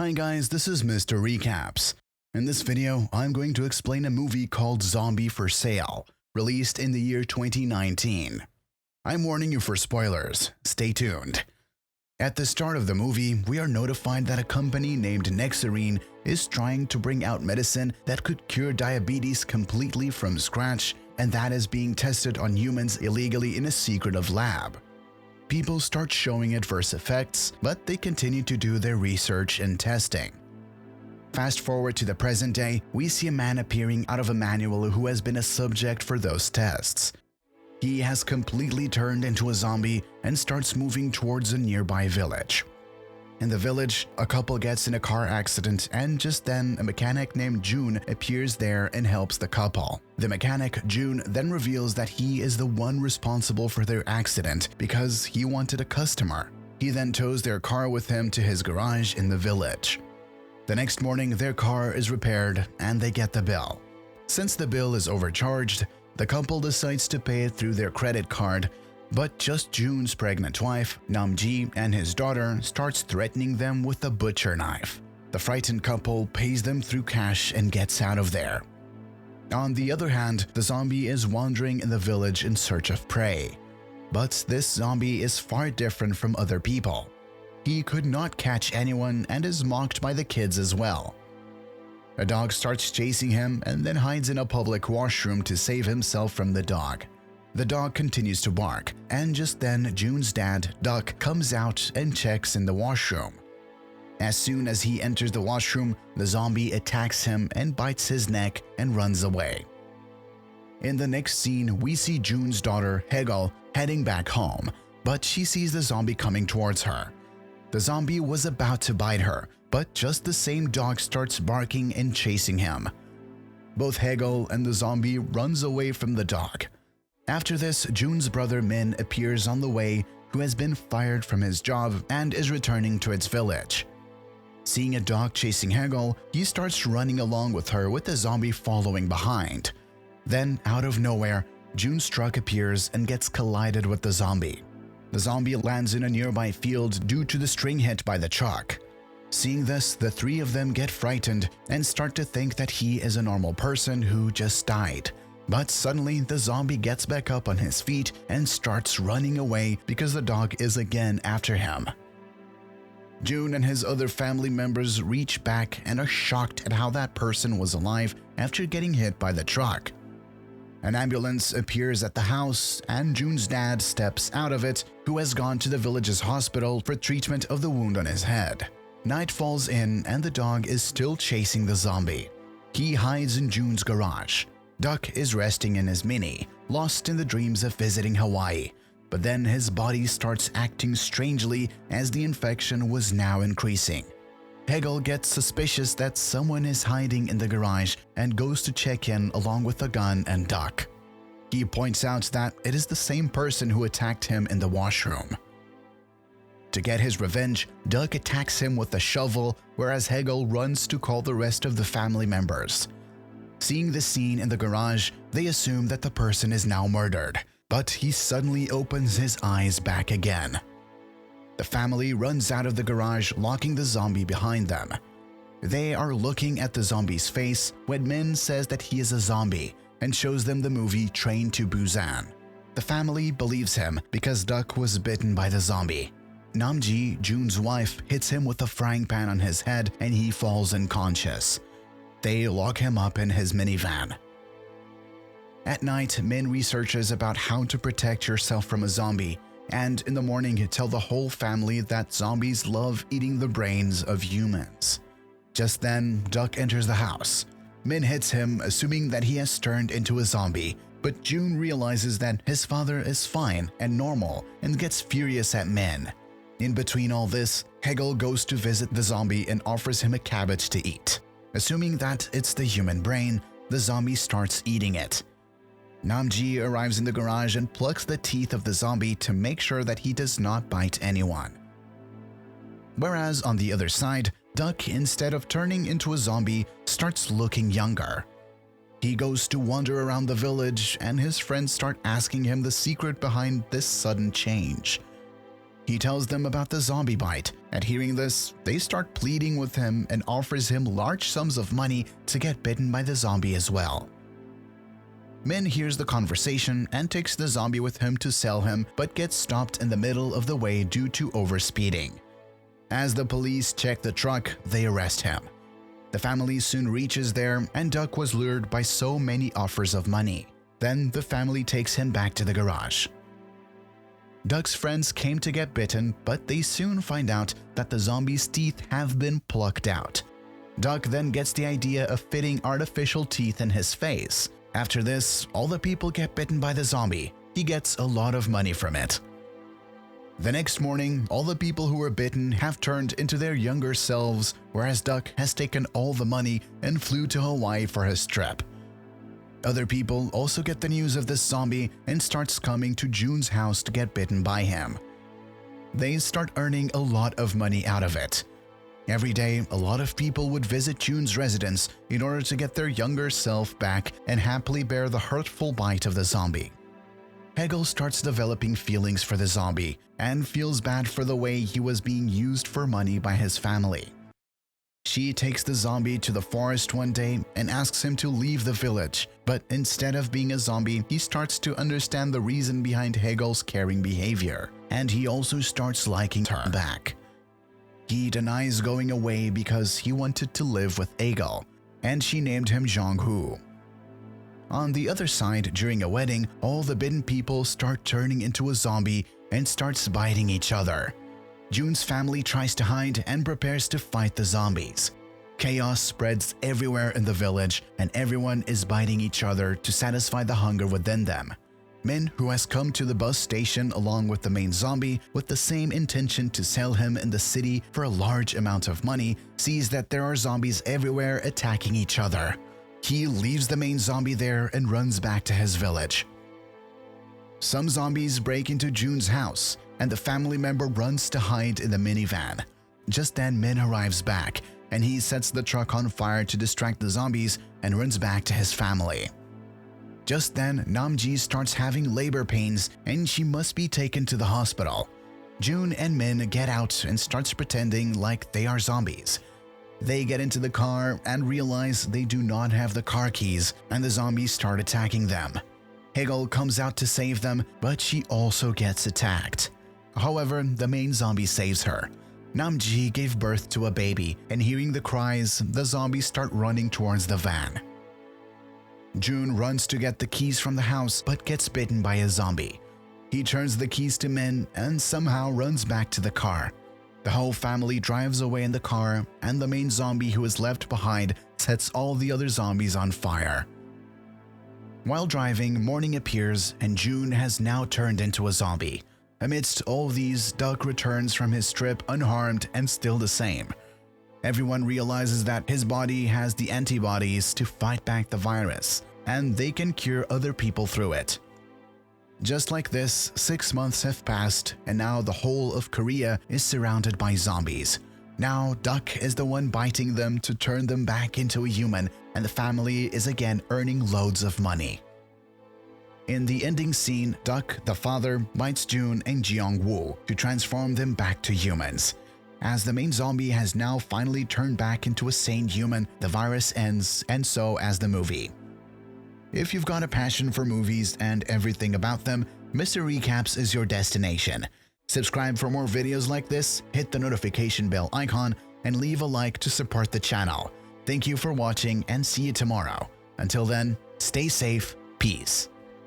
Hi guys, this is Mr. Recaps. In this video, I'm going to explain a movie called Zombie for Sale, released in the year 2019. I'm warning you for spoilers, stay tuned. At the start of the movie, we are notified that a company named Nexarene is trying to bring out medicine that could cure diabetes completely from scratch, and that is being tested on humans illegally in a secretive lab. People start showing adverse effects, but they continue to do their research and testing. Fast forward to the present day, we see a man appearing out of a manual who has been a subject for those tests. He has completely turned into a zombie and starts moving towards a nearby village. In the village, a couple gets in a car accident, and just then a mechanic named June appears there and helps the couple. The mechanic, June, then reveals that he is the one responsible for their accident because he wanted a customer. He then tows their car with him to his garage in the village. The next morning, their car is repaired and they get the bill. Since the bill is overcharged, the couple decides to pay it through their credit card, but just June's pregnant wife, Namji, and his daughter starts threatening them with a butcher knife. The frightened couple pays them through cash and gets out of there. On the other hand, the zombie is wandering in the village in search of prey. But this zombie is far different from other people. He could not catch anyone and is mocked by the kids as well. A dog starts chasing him and then hides in a public washroom to save himself from the dog. The dog continues to bark, and just then June's dad, Duck, comes out and checks in the washroom. As soon as he enters the washroom, the zombie attacks him and bites his neck and runs away. In the next scene, we see June's daughter, Hegel, heading back home, but she sees the zombie coming towards her. The zombie was about to bite her, but just the same dog starts barking and chasing him. Both Hegel and the zombie runs away from the dog. After this, June's brother Min appears on the way, who has been fired from his job and is returning to its village. Seeing a dog chasing Hegel, he starts running along with her with the zombie following behind. Then, out of nowhere, June's truck appears and gets collided with the zombie. The zombie lands in a nearby field due to the string hit by the truck. Seeing this, the three of them get frightened and start to think that he is a normal person who just died. But suddenly, the zombie gets back up on his feet and starts running away because the dog is again after him. June and his other family members reach back and are shocked at how that person was alive after getting hit by the truck. An ambulance appears at the house and June's dad steps out of it, who has gone to the village's hospital for treatment of the wound on his head. Night falls in and the dog is still chasing the zombie. He hides in June's garage. Duck is resting in his Mini, lost in the dreams of visiting Hawaii, but then his body starts acting strangely as the infection was now increasing. Hegel gets suspicious that someone is hiding in the garage and goes to check in along with a gun and Duck. He points out that it is the same person who attacked him in the washroom. To get his revenge, Duck attacks him with a shovel, whereas Hegel runs to call the rest of the family members. Seeing the scene in the garage, they assume that the person is now murdered, but he suddenly opens his eyes back again. The family runs out of the garage, locking the zombie behind them. They are looking at the zombie's face when Min says that he is a zombie and shows them the movie Train to Busan. The family believes him because Duck was bitten by the zombie. Namji, June's wife, hits him with a frying pan on his head and he falls unconscious. They lock him up in his minivan. At night, Min researches about how to protect yourself from a zombie, and in the morning tell the whole family that zombies love eating the brains of humans. Just then, Duck enters the house. Min hits him, assuming that he has turned into a zombie, but June realizes that his father is fine and normal and gets furious at Min. In between all this, Hegel goes to visit the zombie and offers him a cabbage to eat. Assuming that it's the human brain, the zombie starts eating it. Namji arrives in the garage and plucks the teeth of the zombie to make sure that he does not bite anyone. Whereas on the other side, Duck, instead of turning into a zombie, starts looking younger. He goes to wander around the village and his friends start asking him the secret behind this sudden change. He tells them about the zombie bite, and hearing this, they start pleading with him and offers him large sums of money to get bitten by the zombie as well. Min hears the conversation and takes the zombie with him to sell him, but gets stopped in the middle of the way due to overspeeding. As the police check the truck, they arrest him. The family soon reaches there, and Duck was lured by so many offers of money. Then the family takes him back to the garage. Duck's friends came to get bitten, but they soon find out that the zombie's teeth have been plucked out. Duck then gets the idea of fitting artificial teeth in his face. After this, all the people get bitten by the zombie. He gets a lot of money from it. The next morning, all the people who were bitten have turned into their younger selves, whereas Duck has taken all the money and flew to Hawaii for his trip. Other people also get the news of this zombie and starts coming to June's house to get bitten by him. They start earning a lot of money out of it. Every day, a lot of people would visit June's residence in order to get their younger self back and happily bear the hurtful bite of the zombie. Hegel starts developing feelings for the zombie and feels bad for the way he was being used for money by his family. She takes the zombie to the forest one day and asks him to leave the village, but instead of being a zombie, he starts to understand the reason behind Hegel's caring behavior, and he also starts liking her back. He denies going away because he wanted to live with Hegel, and she named him Jong-Hoo. On the other side, during a wedding, all the bitten people start turning into a zombie and starts biting each other. June's family tries to hide and prepares to fight the zombies. Chaos spreads everywhere in the village, and everyone is biting each other to satisfy the hunger within them. Min, who has come to the bus station along with the main zombie with the same intention to sell him in the city for a large amount of money, sees that there are zombies everywhere attacking each other. He leaves the main zombie there and runs back to his village. Some zombies break into June's house, and the family member runs to hide in the minivan. Just then, Min arrives back, and he sets the truck on fire to distract the zombies and runs back to his family. Just then, Namji starts having labor pains and she must be taken to the hospital. June and Min get out and starts pretending like they are zombies. They get into the car and realize they do not have the car keys, and the zombies start attacking them. Hegel comes out to save them, but she also gets attacked. However, the main zombie saves her. Namji gave birth to a baby, and hearing the cries, the zombies start running towards the van. June runs to get the keys from the house but gets bitten by a zombie. He turns the keys to Min and somehow runs back to the car. The whole family drives away in the car, and the main zombie who is left behind sets all the other zombies on fire. While driving, morning appears and June has now turned into a zombie. Amidst all these, Duck returns from his trip unharmed and still the same. Everyone realizes that his body has the antibodies to fight back the virus, and they can cure other people through it. Just like this, 6 months have passed, and now the whole of Korea is surrounded by zombies. Now, Duck is the one biting them to turn them back into a human, and the family is again earning loads of money. In the ending scene, Duck, the father, bites June and Jeong-woo to transform them back to humans. As the main zombie has now finally turned back into a sane human, the virus ends, and so as the movie. If you've got a passion for movies and everything about them, Mr. Recaps is your destination. Subscribe for more videos like this, hit the notification bell icon, and leave a like to support the channel. Thank you for watching and see you tomorrow. Until then, stay safe, peace.